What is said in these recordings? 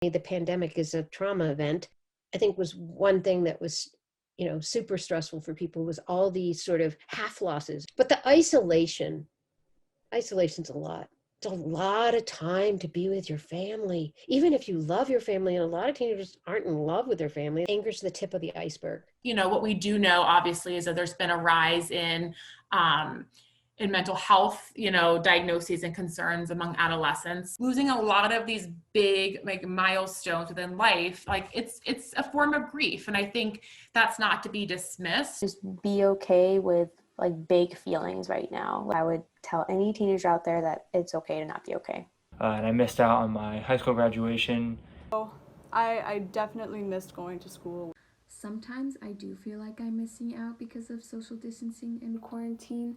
The pandemic is a trauma event. I think was one thing that was, super stressful for people was all these sort of half losses. But the isolation's a lot. It's a lot of time to be with your family. Even if you love your family, and a lot of teenagers aren't in love with their family, anger's the tip of the iceberg. What we do know, obviously, is that there's been a rise in mental health, diagnoses and concerns among adolescents. Losing a lot of these big like milestones within life, like it's a form of grief. And I think that's not to be dismissed. Just be okay with like big feelings right now. I would tell any teenager out there that it's okay to not be okay. And I missed out on my high school graduation. I definitely missed going to school. Sometimes I do feel like I'm missing out because of social distancing and quarantine.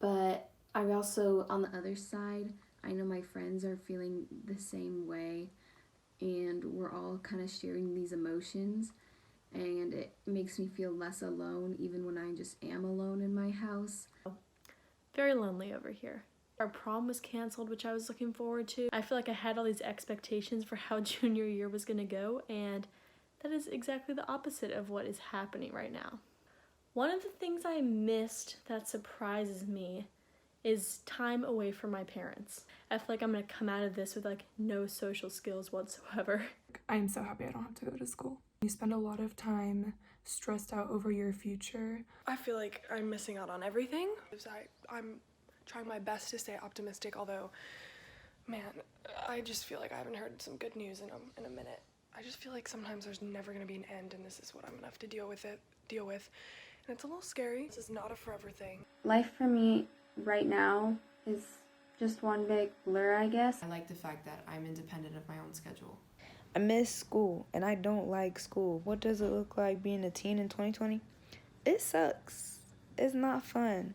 But I also, on the other side, I know my friends are feeling the same way, and we're all kind of sharing these emotions, and it makes me feel less alone even when I just am alone in my house. Very lonely over here. Our prom was canceled, which I was looking forward to. I feel like I had all these expectations for how junior year was going to go, and that is exactly the opposite of what is happening right now. One of the things I missed that surprises me is time away from my parents. I feel like I'm gonna come out of this with like no social skills whatsoever. I'm so happy I don't have to go to school. You spend a lot of time stressed out over your future. I feel like I'm missing out on everything. I'm trying my best to stay optimistic, although, man, I just feel like I haven't heard some good news in a minute. I just feel like sometimes there's never gonna be an end, and this is what I'm gonna have to deal with. And it's a little scary. This is not a forever thing. Life for me right now is just one big blur, I guess. I like the fact that I'm independent of my own schedule. I miss school, and I don't like school. What does it look like being a teen in 2020? It sucks. It's not fun.